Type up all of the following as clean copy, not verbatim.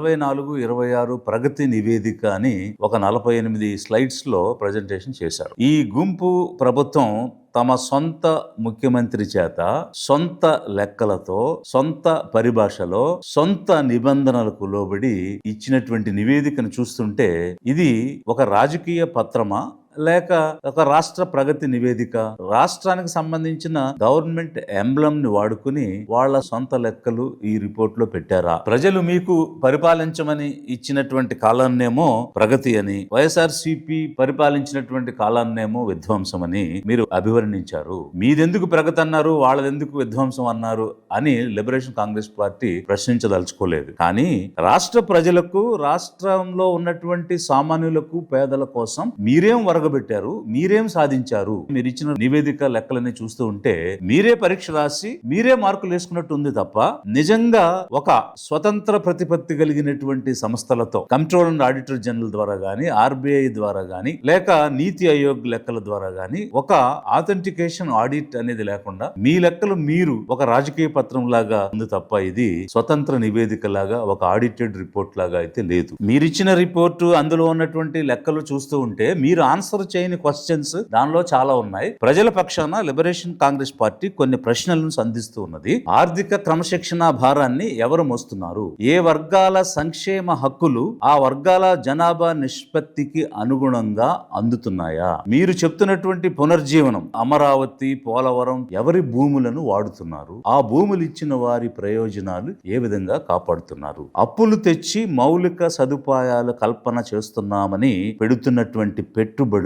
24-26 ప్రగతి నివేదిక అని ఒక 48 స్లైడ్స్ లో ప్రజెంటేషన్ చేశారు. ఈ గుంపు ప్రభుత్వం తమ సొంత ముఖ్యమంత్రి చేత సొంత లెక్కలతో సొంత పరిభాషలో సొంత నిబంధనలకు లోబడి ఇచ్చినటువంటి నివేదికను చూస్తుంటే ఇది ఒక రాజకీయ పత్రమా లేక ఒక రాష్ట్ర ప్రగతి నివేదిక? రాష్ట్రానికి సంబంధించిన గవర్నమెంట్ ఎంబ్లమ్ ని వాడుకుని వాళ్ళ సొంత లెక్కలు ఈ రిపోర్ట్ లో పెట్టారా? ప్రజలు మీకు పరిపాలించమని ఇచ్చినటువంటి కాలాన్నేమో ప్రగతి అని, వైఎస్ఆర్సీపీ పరిపాలించినటువంటి కాలాన్నేమో విధ్వంసం అని మీరు అభివర్ణించారు. మీదెందుకు ప్రగతి అన్నారు, వాళ్ళదెందుకు విధ్వంసం అన్నారు అని లిబరేషన్ కాంగ్రెస్ పార్టీ ప్రశ్నించదలుచుకోలేదు. కానీ రాష్ట్ర ప్రజలకు, రాష్ట్రంలో ఉన్నటువంటి సామాన్యులకు, పేదల కోసం మీరేం వరగబెట్టారు, మీరేం సాధించారు? మీరు ఇచ్చిన నివేదిక లెక్కలని చూస్తూ ఉంటే మీరే పరీక్ష రాసి మీరే మార్కులు వేసుకున్నట్టు ఉంది తప్ప నిజంగా ఒక స్వతంత్ర ప్రతిపత్తి కలిగినటువంటి సంస్థలతో కంట్రోలర్ అండ్ ఆడిటర్ జనరల్ ద్వారా గాని, ఆర్బీఐ ద్వారా గాని, లేక నీతి ఆయోగ్ లెక్కల ద్వారా గాని ఒక ఆథెంటికేషన్ ఆడిట్ అనేది లేకుండా మీ లెక్కలు మీరు ఒక రాజకీయ పత్రం లాగా ఉంది తప్ప ఇది స్వతంత్ర నివేదిక లాగా, ఒక ఆడిటెడ్ రిపోర్ట్ లాగా అయితే లేదు. మీరిచ్చిన రిపోర్టు, అందులో ఉన్నటువంటి లెక్కలు చూస్తూ ఉంటే మీరు ఆన్సర్ చేయని క్వశ్చన్స్ దానిలో చాలా ఉన్నాయి. ప్రజల పక్షాన లిబరేషన్ కాంగ్రెస్ పార్టీ కొన్ని ప్రశ్నలను సంధిస్తూ ఉన్నది. ఆర్థిక క్రమశిక్షణ భారాన్ని ఎవరు మోస్తున్నారు? ఏ వర్గాల సంక్షేమ హక్కులు ఆ వర్గాల జనాభా నిష్పత్తికి అనుగుణంగా అందుతున్నాయా? మీరు చెప్తున్నటువంటి పునర్జీవనం, అమరావతి, పోలవరం ఎవరి భూములను వాడుతున్నారు? ఆ భూములు ఇచ్చిన వారి ప్రయోజనాలు ఏ విధంగా కాపాడుతున్నారు? అప్పులు తెచ్చి మౌలిక సదుపాయాల కల్పన చేస్తున్నామని పెడుతున్నటువంటి పెట్టుబడులు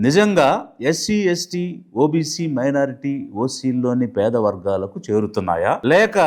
నిజంగా ఎస్సీ, ఎస్టీ, ఓబీసీ, మైనారిటీ, ఓసీల్లోని పేద వర్గాలకు చేరుతున్నాయా? లేక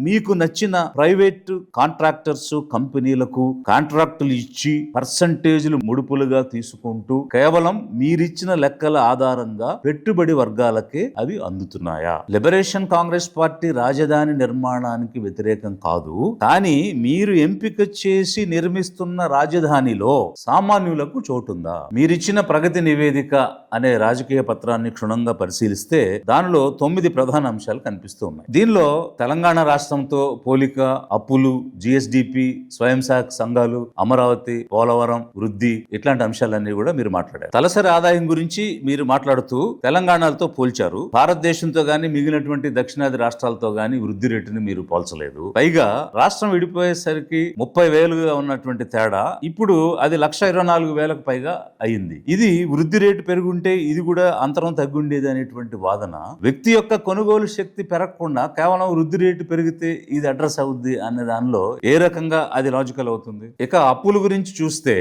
మీకు నచ్చిన ప్రైవేట్ కాంట్రాక్టర్స్, కంపెనీలకు కాంట్రాక్టులు ఇచ్చి పర్సంటేజ్లు ముడుపులుగా తీసుకుంటూ కేవలం మీరిచ్చిన లెక్కల ఆధారంగా పెట్టుబడి వర్గాలకే అవి అందుతున్నాయా? లిబరేషన్ కాంగ్రెస్ పార్టీ రాజధాని నిర్మాణానికి వ్యతిరేకం కాదు. కానీ మీరు ఎంపిక చేసి నిర్మిస్తున్న రాజధానిలో సామాన్యులకు చోటుందా? మీరిచ్చిన ప్రగతి నివేదిక అనే రాజకీయ పత్రాన్ని క్షుణ్ణంగా పరిశీలిస్తే దానిలో 9 ప్రధాన అంశాలు కనిపిస్తూ ఉన్నాయి. దీనిలో తెలంగాణ రాష్ట్రంతో పోలిక, అప్పులు, జిఎస్డిపి, స్వయం సహాయక సంఘాలు, అమరావతి, పోలవరం, వృద్ధి ఇట్లాంటి అంశాలన్నీ కూడా మీరు మాట్లాడారు. తలసరి ఆదాయం గురించి మీరు మాట్లాడుతూ తెలంగాణతో పోల్చారు. భారతదేశంతో గాని, మిగిలినటువంటి దక్షిణాది రాష్ట్రాలతో గాని వృద్ధి రేటుని మీరు పోల్చలేదు. పైగా రాష్ట్రం విడిపోయేసరికి 30,000గా ఉన్నటువంటి తేడా ఇప్పుడు అది 1,24,000కు పైగా అయింది. ఇది వృద్ధి రేటు పెరుగుంటే ఇది కూడా అంతరం తగ్గుండేది అనేటువంటి వాదన. వ్యక్తి యొక్క కొనుగోలు శక్తి పెరగకుండా కేవలం వృద్ధి రేటు పెరిగితే ఇది అడ్రస్ అవుద్ది అనే దానిలో ఏ రకంగా అది లాజికల్ అవుతుంది? ఇక అప్పుల గురించి చూస్తే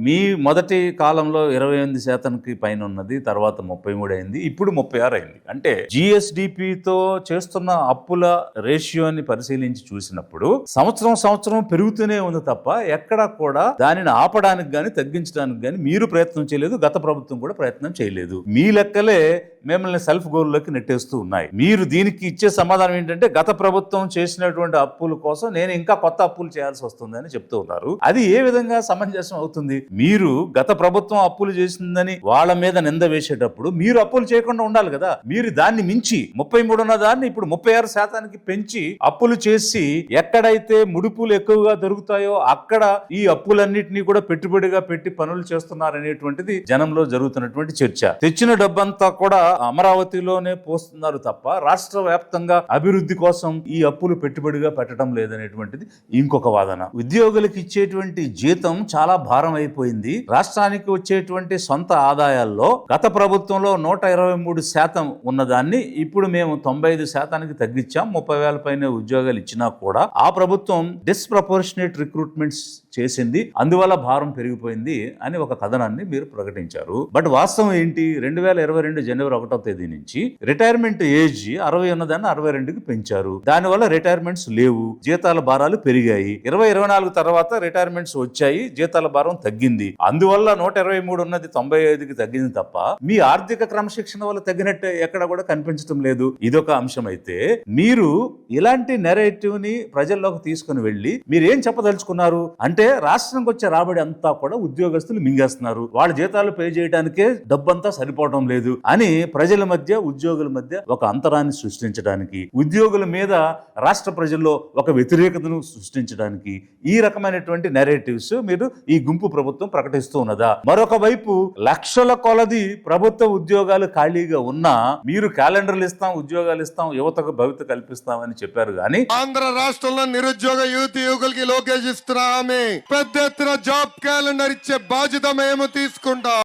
మీ మొదటి కాలంలో 28% పైన ఉన్నది, తర్వాత 33 అయింది, ఇప్పుడు 36 అయింది. అంటే జిఎస్డిపితో చేస్తున్న అప్పుల రేషియోని పరిశీలించి చూసినప్పుడు సంవత్సరం పెరుగుతూనే ఉంది తప్ప ఎక్కడా కూడా దానిని ఆపడానికి గాని, తగ్గించడానికి గాని మీరు ప్రయత్నం చేయలేదు. గత ప్రభుత్వం కూడా ప్రయత్నం చేయలేదు. మీ లెక్కలే మిమ్మల్ని సెల్ఫ్ గోల్లోకి నెట్టేస్తూ ఉన్నాయి. మీరు దీనికి ఇచ్చే సమాధానం ఏంటంటే గత ప్రభుత్వం చేసినటువంటి అప్పుల కోసం నేను ఇంకా కొత్త అప్పులు చేయాల్సి వస్తుంది అని చెప్తూ ఉన్నారు. అది ఏ విధంగా సమంజసం అవుతుంది? మీరు గత ప్రభుత్వం అప్పులు చేసిందని వాళ్ళ మీద నింద వేసేటప్పుడు మీరు అప్పులు చేయకుండా ఉండాలి కదా. మీరు దాన్ని మించి 33 ఉన్న దాన్ని ఇప్పుడు 36% పెంచి అప్పులు చేసి ఎక్కడైతే ముడుపులు ఎక్కువగా దొరుకుతాయో అక్కడ ఈ అప్పులన్నింటినీ కూడా పెట్టుబడిగా పెట్టి పనులు చేస్తున్నారనేటువంటిది జనంలో జరుగుతున్నటువంటి చర్చ. తెచ్చిన డబ్బంతా కూడా అమరావతిలోనే పోస్తున్నారు తప్ప రాష్ట్ర వ్యాప్తంగా అభివృద్ధి కోసం ఈ అప్పులు పెట్టుబడిగా పెట్టడం లేదనేటువంటిది ఇంకొక వాదన. ఉద్యోగులకు ఇచ్చేటువంటి జీతం చాలా భారం అయిపోయింది. రాష్ట్రానికి వచ్చేటువంటి సొంత ఆదాయాల్లో గత ప్రభుత్వంలో 123% ఉన్నదాన్ని ఇప్పుడు మేము 95%కి తగ్గించాం. 30,000 పైన ఉద్యోగాలు ఇచ్చినా కూడా ఆ ప్రభుత్వం డిస్ప్రపోర్షనేట్ రిక్రూట్మెంట్స్ చేసింది, అందువల్ల భారం పెరిగిపోయింది అని ఒక కథనాన్ని మీరు ప్రకటించారు. బట్ వాస్తవం ఏంటి? 2022 జనవరి 1వ తేదీ నుంచి రిటైర్మెంట్ ఏజ్ 60 ఉన్నదాన్ని 62కి పెంచారు. దానివల్ల రిటైర్మెంట్స్ లేవు, జీతాల భారాలు పెరిగాయి. 2024 తర్వాత రిటైర్మెంట్స్ వచ్చాయి, జీతాల భారం తగ్గింది. అందువల్ల 123 ఉన్నది 95కి తగ్గింది తప్ప మీ ఆర్థిక క్రమశిక్షణ వల్ల తగ్గినట్టు ఎక్కడ కూడా కనిపించడం లేదు. ఇదొక అంశం అయితే మీరు ఇలాంటి నెరేటివ్ ని ప్రజల్లోకి తీసుకుని వెళ్ళి మీరు ఏం చెప్పదలుచుకున్నారు అంటే రాష్ట్రానికి వచ్చే రాబడి అంతా కూడా ఉద్యోగస్తులు మింగేస్తున్నారు, వాళ్ళ జీతాలు పే చేయడానికే డబ్బంతా సరిపోవడం లేదు అని ప్రజల మధ్య ఉద్యోగుల మధ్య ఒక అంతరాన్ని సృష్టించడానికి, ఉద్యోగుల మీద రాష్ట్ర ప్రజల్లో ఒక వ్యతిరేకతను సృష్టించడానికి ఈ రకమైనటువంటి నెరేటివ్స్ మీరు ఈ గుంపు ప్రభుత్వం ప్రకటిస్తూ ఉన్నదా? మరొక వైపు లక్షల కొలది ప్రభుత్వ ఉద్యోగాలు ఖాళీగా ఉన్నా మీరు క్యాలెండర్లు ఇస్తాం, ఉద్యోగాలు ఇస్తాం, యువతకు భవిత కల్పిస్తామని చెప్పారు. కానీ ఆంధ్ర రాష్ట్రంలో నిరుద్యోగ యువకులకి లోకేష్ ఇస్తున్నామే పెద్ద ఎత్తున జాబ్ క్యాలెండర్ ఇచ్చే బాధ్యత మేము తీసుకుంటాం.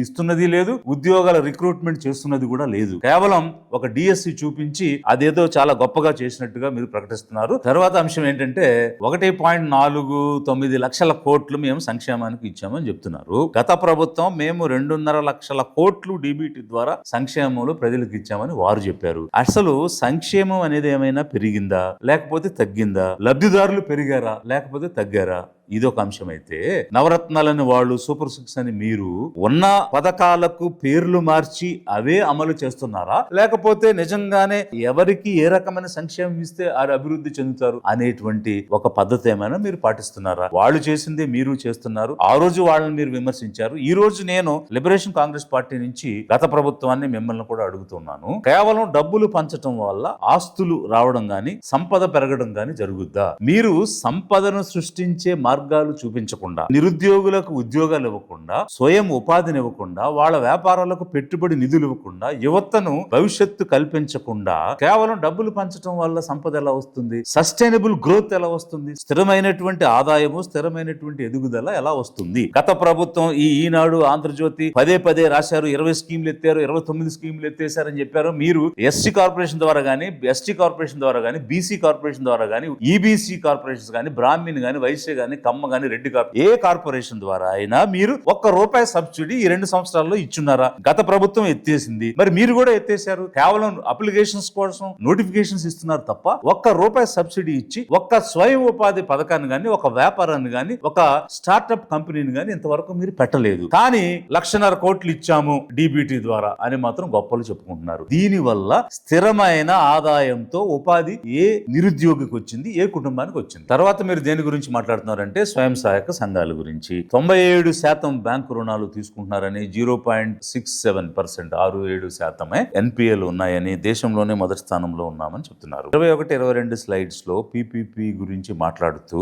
ఇస్తున్నది లేదు, ఉద్యోగాల రిక్రూట్మెంట్ చేస్తున్నది కూడా లేదు. కేవలం ఒక డిఎస్సి చూపించి అదేదో చాలా గొప్పగా చేసినట్టుగా మీరు ప్రకటిస్తున్నారు. తర్వాత అంశం ఏంటంటే 1.49 లక్షల కోట్లు మేము సంక్షేమానికి ఇచ్చామని చెప్తున్నారు. గత ప్రభుత్వం మేము 2.5 లక్షల కోట్లు డిబిటి ద్వారా సంక్షేమంలో ప్రజలకు ఇచ్చామని వారు చెప్పారు. అసలు సంక్షేమం అనేది ఏమైనా పెరిగిందా లేకపోతే తగ్గిందా? లబ్ధిదారులు పెరిగారా లేకపోతే తగ్గారా? ఇదొక అంశం అయితే, నవరత్నాలని వాళ్ళు, సూపర్ 6 అని మీరు ఉన్న పథకాలకు పేర్లు మార్చి అవే అమలు చేస్తున్నారా లేకపోతే నిజంగానే ఎవరికి ఏ రకమైన సంక్షేమం ఇస్తే వారు అభివృద్ధి చెందుతారు అనేటువంటి ఒక పద్ధతి ఏమైనా మీరు పాటిస్తున్నారా? వాళ్ళు చేసిందే మీరు చేస్తున్నారు. ఆ రోజు వాళ్ళని మీరు విమర్శించారు. ఈ రోజు నేను లిబరేషన్ కాంగ్రెస్ పార్టీ నుంచి గత ప్రభుత్వాన్ని మిమ్మల్ని కూడా అడుగుతున్నాను. కేవలం డబ్బులు పంచటం వల్ల ఆస్తులు రావడం గాని సంపద పెరగడం గాని జరుగుద్దా? మీరు సంపదను సృష్టించే మార్గాలు చూపించకుండా, నిరుద్యోగులకు ఉద్యోగాలు ఇవ్వకుండా, స్వయం ఉపాధిని ఇవ్వకుండా, వాళ్ళ వ్యాపారాలకు పెట్టుబడి నిధులు ఇవ్వకుండా, యువతను భవిష్యత్తు కల్పించకుండా కేవలం డబ్బులు పంచడం వల్ల సంపద ఎలా వస్తుంది? సస్టైనబుల్ గ్రోత్ ఎలా వస్తుంది? స్థిరమైనటువంటి ఆదాయము, స్థిరమైనటువంటి ఎదుగుదల ఎలా వస్తుంది? గత ప్రభుత్వం ఈనాడు, ఆంధ్రజ్యోతి పదే రాశారు, 20 స్కీమ్లు ఎత్తారు, 29 స్కీమ్లు ఎత్తేసారని చెప్పారు. మీరు ఎస్సీ కార్పొరేషన్ ద్వారా గానీ, ఎస్టీ కార్పొరేషన్ ద్వారా గానీ, బీసీ కార్పొరేషన్ ద్వారా గానీ, ఈబీసీ కార్పొరేషన్స్ గానీ, బ్రాహ్మణ్ గానీ, వైశ్య గానీ, కమ్మ గానీ, రెడ్డి ఏ కార్పొరేషన్ ద్వారా అయినా మీరు ₹1 సబ్సిడీ ఈ 2 సంవత్సరాల్లో ఇచ్చున్నారా? గత ప్రభుత్వం ఎత్తేసింది, మరి మీరు కూడా ఎత్తేసారు. కేవలం అప్లికేషన్స్ కోసం నోటిఫికేషన్స్ ఇస్తున్నారు తప్ప ₹1 సబ్సిడీ ఇచ్చి ఒక్క స్వయం ఉపాధి పథకాన్ని గానీ, ఒక వ్యాపారాన్ని గానీ, ఒక స్టార్ట్అప్ కంపెనీని గానీ ఇంతవరకు మీరు పెట్టలేదు. కానీ 1,50,000 కోట్లు ఇచ్చాము డిబిటి ద్వారా అని మాత్రం గొప్పలు చెప్పుకుంటున్నారు. దీని వల్ల స్థిరమైన ఆదాయంతో ఉపాధి ఏ నిరుద్యోగికి వచ్చింది, ఏ కుటుంబానికి వచ్చింది? తర్వాత మీరు దేని గురించి మాట్లాడుతున్నారంటే స్వయం సహాయక సంఘాల గురించి. 97% బ్యాంకు రుణాలు తీసుకుంటున్నారని, 0.67% 67% ఎన్పిఎల్ ఉన్నాయని, దేశంలోనే మొదటి స్థానంలో ఉన్నామని చెప్తున్నారు. 21-22 స్లైడ్స్ లో పిపిపి గురించి మాట్లాడుతూ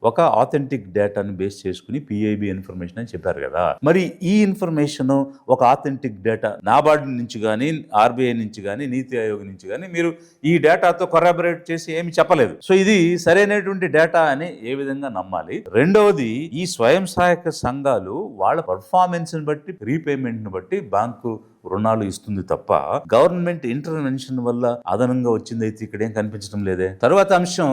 ఒక ఆథెంటిక్ డేటాను బేస్ చేసుకుని పిఐబి ఇన్ఫర్మేషన్ అని చెప్పారు కదా. మరి ఈ ఇన్ఫర్మేషన్ ఒక ఆథెంటిక్ డేటా నాబార్డ్ నుంచి కానీ, ఆర్బీఐ నుంచి కానీ, నీతి ఆయోగ్ నుంచి కానీ మీరు ఈ డేటాతో కొరాబరేట్ చేసి ఏమి చెప్పలేదు. సో ఇది సరైనటువంటి డేటా అని ఏ విధంగా నమ్మాలి? రెండవది, ఈ స్వయం సహాయక సంఘాలు వాళ్ళ పర్ఫార్మెన్స్ ని బట్టి, రీపేమెంట్ ని బట్టి బ్యాంకు రుణాలు ఇస్తుంది తప్ప గవర్నమెంట్ ఇంటర్వెన్షన్ వల్ల అదనంగా వచ్చిందైతే ఇక్కడ ఏం కనిపించడం లేదే. తర్వాత అంశం,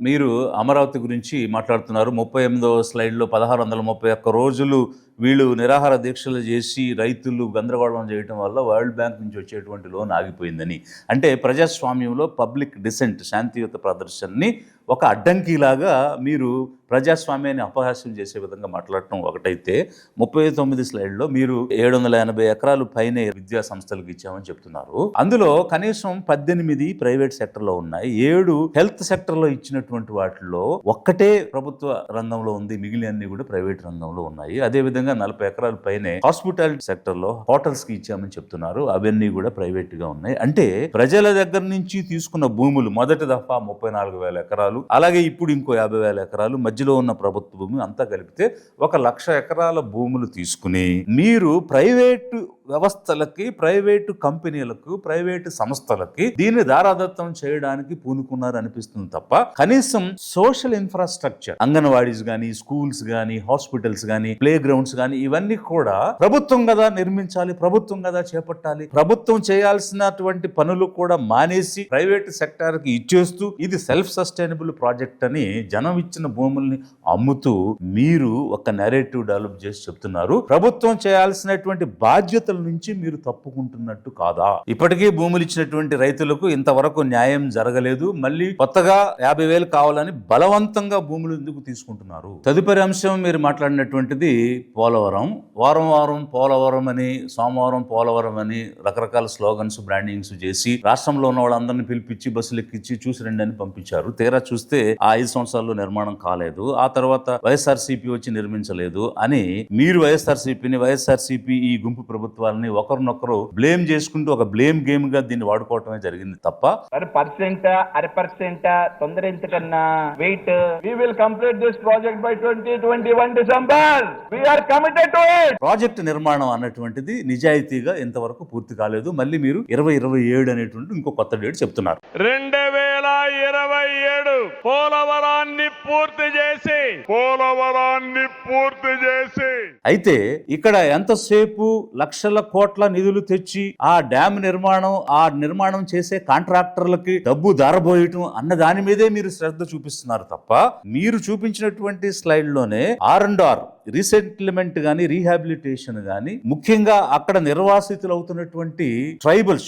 మీరు అమరావతి గురించి మాట్లాడుతున్నారు. 38వ స్లైడ్ లో 1631 రోజులు వీళ్ళు నిరాహార దీక్షలు చేసి రైతులు గందరగోళం చేయడం వల్ల వరల్డ్ బ్యాంక్ నుంచి వచ్చేటువంటి లోన్ ఆగిపోయిందని. అంటే ప్రజాస్వామ్యంలో పబ్లిక్ డిసెంట్, శాంతియుత ప్రదర్శనని ఒక అడ్డంకిలాగా మీరు ప్రజాస్వామ్యాన్ని అపహాస్యం చేసే విధంగా మాట్లాడటం ఒకటైతే, 39 స్లైడ్లో మీరు 780 ఎకరాలు పైనే విద్యా సంస్థలకు ఇచ్చామని చెప్తున్నారు. అందులో కనీసం 18 ప్రైవేట్ సెక్టర్లో ఉన్నాయి, 7 హెల్త్ సెక్టర్లో ఇచ్చినటువంటి వాటిలో ఒక్కటే ప్రభుత్వ రంగంలో ఉంది, మిగిలినన్ని కూడా ప్రైవేట్ రంగంలో ఉన్నాయి. అదేవిధంగా 40 ఎకరాల పైనే హాస్పిటాలిటీ సెక్టర్లో హోటల్స్ కి ఇచ్చామని చెప్తున్నారు, అవన్నీ కూడా ప్రైవేట్ గా ఉన్నాయి. అంటే ప్రజల దగ్గర నుంచి తీసుకున్న భూములు మొదటి దఫా 34,000 ఎకరాలు, అలాగే ఇప్పుడు ఇంకో 50,000 ఎకరాలు, మధ్యలో ఉన్న ప్రభుత్వ భూమి అంతా కలిపితే 1,00,000 ఎకరాల భూములు తీసుకుని మీరు ప్రైవేటు వ్యవస్థలకి, ప్రైవేటు కంపెనీలకు, ప్రైవేటు సంస్థలకి దీన్ని దారాదత్తం చేయడానికి పూనుకున్నారు అనిపిస్తుంది తప్ప కనీసం సోషల్ ఇన్ఫ్రాస్ట్రక్చర్, అంగన్వాడీస్ గానీ, స్కూల్స్ గానీ, హాస్పిటల్స్ గానీ, ప్లే గ్రౌండ్స్ గానీ, ఇవన్నీ కూడా ప్రభుత్వం కదా నిర్మించాలి, ప్రభుత్వం కదా చేపట్టాలి. ప్రభుత్వం చేయాల్సినటువంటి పనులు కూడా మానేసి ప్రైవేట్ సెక్టార్ కి ఇచ్చేస్తూ ఇది సెల్ఫ్ సస్టైనబుల్ ప్రాజెక్ట్ అని జనం ఇచ్చిన భూముల్ని అమ్ముతూ మీరు ఒక నెరేటివ్ డెవలప్ చేసి చెప్తున్నారు. ప్రభుత్వం చేయాల్సినటువంటి బాధ్యతలు బాధ్యతల నుంచి మీరు తప్పుకుంటున్నట్టు కాదా? ఇప్పటికీ భూములు ఇచ్చినటువంటి రైతులకు ఇంతవరకు న్యాయం జరగలేదు. మళ్ళీ కొత్తగా 50,000 కావాలని బలవంతంగా భూములు ఎందుకు తీసుకుంటున్నారు? తదుపరి అంశం మీరు మాట్లాడినటువంటిది పోలవరం. వారం వారం పోలవరం అని, సోమవారం పోలవరం అని రకరకాల స్లోగన్స్, బ్రాండింగ్స్ చేసి రాష్ట్రంలో ఉన్న వాళ్ళందరినీ పిలిపించి బస్సులు ఎక్కించి చూసి రండి అని పంపించారు. తీరా చూస్తే ఆ 5 సంవత్సరాల్లో నిర్మాణం కాలేదు. ఆ తర్వాత వైఎస్ఆర్సీపీ వచ్చి నిర్మించలేదు అని మీరు వైఎస్ఆర్సీపీ ఈ గుంపు ప్రభుత్వాలని ఒకరినొకరు బ్లేమ్ చేసుకుంటూ ఒక బ్లేమ్ గేమ్ గా దీన్ని వాడుకోవటమే జరిగింది తప్ప తొందర ఎందుకన్నా wait. We will complete this project by 2021 December. We are committed to it. Project నిర్మాణం అన్నటువంటిది నిజాయితీగా ఇంతవరకు పూర్తి కాలేదు. మళ్ళీ మీరు 2027 అనేటువంటి ఇంకో కొత్త డేట్ చెప్తున్నారు. 2027 పోలవరాన్ని పూర్తి చేసి అయితే ఇక్కడ ఎంతసేపు లక్షల కోట్ల నిధులు తెచ్చి ఆ డ్యామ్ నిర్మాణం చేసే కాంట్రాక్టర్లకి డబ్బు దారబోయటం అన్న దాని మీదే మీరు శ్రద్ధ చూపిస్తున్నారు తప్ప మీరు చూపించినటువంటి స్లైడ్ లోనే R&R రీసెటిల్మెంట్ గానీ రీహాబిలిటేషన్ గానీ ముఖ్యంగా అక్కడ నిర్వాసితులు అవుతున్నటువంటి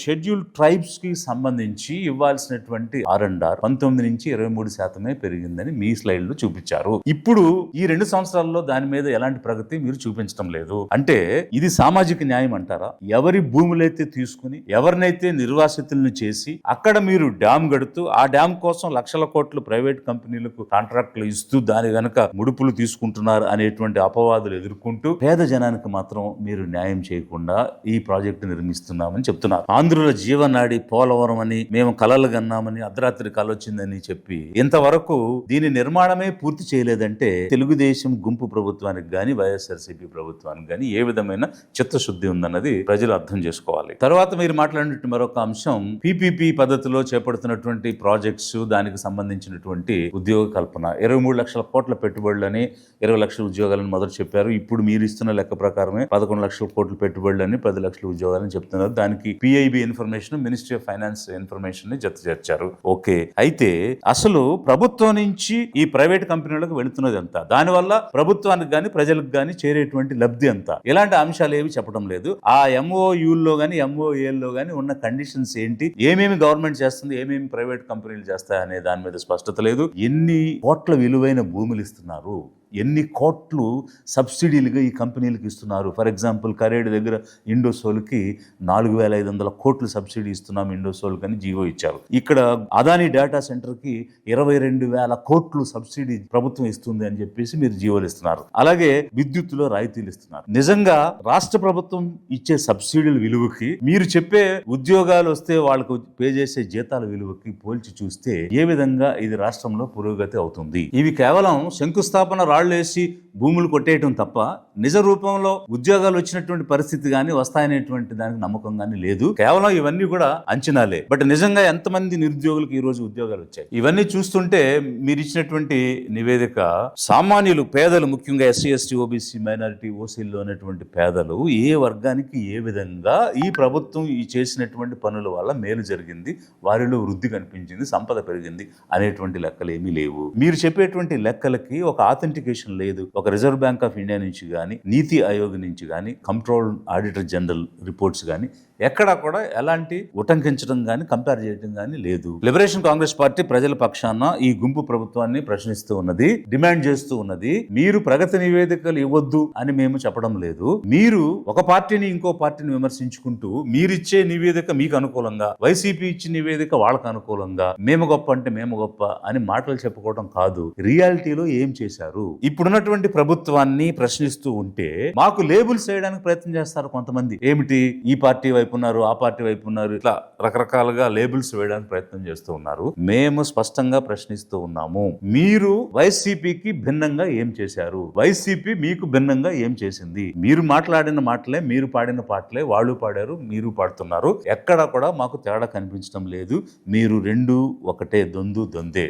షెడ్యూల్డ్ ట్రైబ్స్ కి సంబంధించి ఇవ్వాల్సినటువంటి R&R 19 నుంచి 23% పెరిగిందని మీ స్లైడ్ లో చూపించారు. ఇప్పుడు ఈ 2 సంవత్సరాల్లో దాని మీద ఎలాంటి ప్రగతి మీరు చూపించడం లేదు. అంటే ఇది సామాజిక న్యాయం అంటారా? ఎవరి భూములైతే తీసుకుని ఎవరినైతే నిర్వాసితులను చేసి అక్కడ మీరు డ్యామ్ గడుతూ ఆ డ్యామ్ కోసం లక్షల కోట్లు ప్రైవేట్ కంపెనీలకు కాంట్రాక్టులు ఇస్తూ దాని వెనక ముడుపులు తీసుకుంటున్నారు అనేటువంటి అపవాదులు ఎదుర్కొంటూ పేద జనానికి మాత్రం మీరు న్యాయం చేయకుండా ఈ ప్రాజెక్టు నిర్మిస్తున్నామని చెప్తున్నారు. ఆంధ్రుల జీవనాడి పోలవరం అని మేము కలలు కన్నామని అర్ధరాత్రి కలొచ్చిందని చెప్పి ఇంతవరకు దీని నిర్మాణమే పూర్తి చేయలేదంటే తెలుగుదేశం గుంపు ప్రభుత్వానికి గాని వైఎస్ఆర్సీపీ ప్రభుత్వానికి గాని ఏ విధమైన చిత్తశుద్ధి ఉందన్నది ప్రజలు అర్థం చేసుకోవాలి. తర్వాత మీరు మాట్లాడినట్టు మరొక అంశం పీపీపీ పద్ధతిలో చేపడుతున్నటువంటి ప్రాజెక్ట్స్, దానికి సంబంధించినటువంటి ఉద్యోగ కల్పన. 23 లక్షల కోట్ల పెట్టుబడులని 20 లక్షల ఉద్యోగాలను మొదలు చెప్పారు. ఇప్పుడు మీరు ఇస్తున్న లెక్క ప్రకారమే 11 లక్షల కోట్ల పెట్టుబడులని 10 లక్షల ఉద్యోగాలని చెప్తున్నారు. దానికి PIB information, ministry of finance information ని జత చేర్చారు. ఓకే, అయితే అసలు ప్రభుత్వం నుంచి ఈ ప్రైవేట్ కంపెనీలకు వెళుతున్నది ఎంత? దానివల్ల ప్రభుత్వానికి గాని ప్రజలకు గాని చేరేటువంటి లబ్ధి ఎంత? ఇలాంటి అంశాలు ఏమి చెప్పడం లేదు. ఆ ఎంఓయూల్లో గాని ఎంఓఏల్లో గాని ఉన్న కండిషన్స్ ఏంటి, ఏమేమి గవర్నమెంట్ చేస్తుంది, ఏమేమి ప్రైవేట్ కంపెనీలు చేస్తాయి అనే దాని మీద స్పష్టత లేదు. ఎన్ని కోట్ల విలువైన భూములు ఇస్తున్నారు, ఎన్ని కోట్లు సబ్సిడీలుగా ఈ కంపెనీలకు ఇస్తున్నారు. ఫర్ ఎగ్జాంపుల్ కరేడు దగ్గర ఇండోసోల్కి 4,500 కోట్లు సబ్సిడీ ఇస్తున్నాం ఇండోసోల్ అని జీవో ఇచ్చారు. ఇక్కడ అదానీ డేటా సెంటర్కి 22,000 కోట్లు సబ్సిడీ ప్రభుత్వం ఇస్తుంది అని చెప్పేసి మీరు జీవోలు ఇస్తున్నారు. అలాగే విద్యుత్తులో రాయితీలు ఇస్తున్నారు. నిజంగా రాష్ట్ర ప్రభుత్వం ఇచ్చే సబ్సిడీల విలువకి మీరు చెప్పే ఉద్యోగాలు వస్తే వాళ్ళకు పే చేసే జీతాల విలువకి పోల్చి చూస్తే ఏ విధంగా ఇది రాష్ట్రంలో పురోగతి అవుతుంది? ఇవి కేవలం శంకుస్థాపన రాళ్లేసి భూములు కొట్టేయటం తప్ప నిజ రూపంలో ఉద్యోగాలు వచ్చినటువంటి పరిస్థితి గానీ వస్తాయనేటువంటి దానికి నమ్మకం గానీ లేదు. కేవలం ఇవన్నీ కూడా అంచనాలే. బట్ నిజంగా ఎంతమంది నిరుద్యోగులకు ఈ రోజు ఉద్యోగాలు వచ్చాయి? ఇవన్నీ చూస్తుంటే మీరు ఇచ్చినటువంటి నివేదిక సామాన్యులు, పేదలు, ముఖ్యంగా ఎస్సీ, ఎస్టీ, ఓబీసీ, మైనారిటీ, ఓసీల్లో ఉన్నటువంటి పేదలు ఏ వర్గానికి ఏ విధంగా ఈ ప్రభుత్వం ఈ చేసినటువంటి పనుల వల్ల మేలు జరిగింది, వారిలో వృద్ధి కనిపించింది, సంపద పెరిగింది అనేటువంటి లెక్కలు ఏమీ లేవు. మీరు చెప్పేటువంటి లెక్కలకి ఒక ఆథెంటికేషన్ లేదు. ఒక రిజర్వ్ బ్యాంక్ ఆఫ్ ఇండియా నుంచి కానీ, నీతి ఆయోగ్ నుంచి కానీ, కంట్రోల్ ఆడిటర్ జనరల్ రిపోర్ట్స్ కానీ ఎక్కడా కూడా ఎలాంటి ఉటంకించడం కానీ కంపేర్ చేయడం కానీ లేదు. లిబరేషన్ కాంగ్రెస్ పార్టీ ప్రజల పక్షాన ఈ గుంపు ప్రభుత్వాన్ని ప్రశ్నిస్తూ ఉన్నది, డిమాండ్ చేస్తూ ఉన్నది. మీరు ప్రగతి నివేదికలు ఇవ్వద్దు అని మేము చెప్పడం లేదు. మీరు ఒక పార్టీని ఇంకో పార్టీని విమర్శించుకుంటూ మీరిచ్చే నివేదిక మీకు అనుకూలంగా, వైసీపీ ఇచ్చే నివేదిక వాళ్ళకు అనుకూలంగా, మేము గొప్ప అంటే మేము గొప్ప అని మాటలు చెప్పుకోవడం కాదు. రియాలిటీలో ఏం చేశారు? ఇప్పుడున్నటువంటి ప్రభుత్వాన్ని ప్రశ్నిస్తూ ఉంటే మాకు లేబుల్స్ వేయడానికి ప్రయత్నం చేస్తారు కొంతమంది. ఏమిటి, ఈ పార్టీ వైపు ఉన్నారు, ఆ పార్టీ వైపు ఉన్నారు, ఇట్లా రకరకాలుగా లేబుల్స్ వేయడానికి ప్రయత్నం చేస్తూ ఉన్నారు. మేము స్పష్టంగా ప్రశ్నిస్తూ ఉన్నాము. మీరు వైసీపీకి భిన్నంగా ఏం చేశారు? వైసీపీ మీకు భిన్నంగా ఏం చేసింది? మీరు మాట్లాడిన మాటలే, మీరు పాడిన పాటలే వాళ్ళు పాడారు, మీరు పాడుతున్నారు. ఎక్కడా కూడా మాకు తేడా కనిపించడం లేదు. మీరు రెండు ఒకటే, దొందే.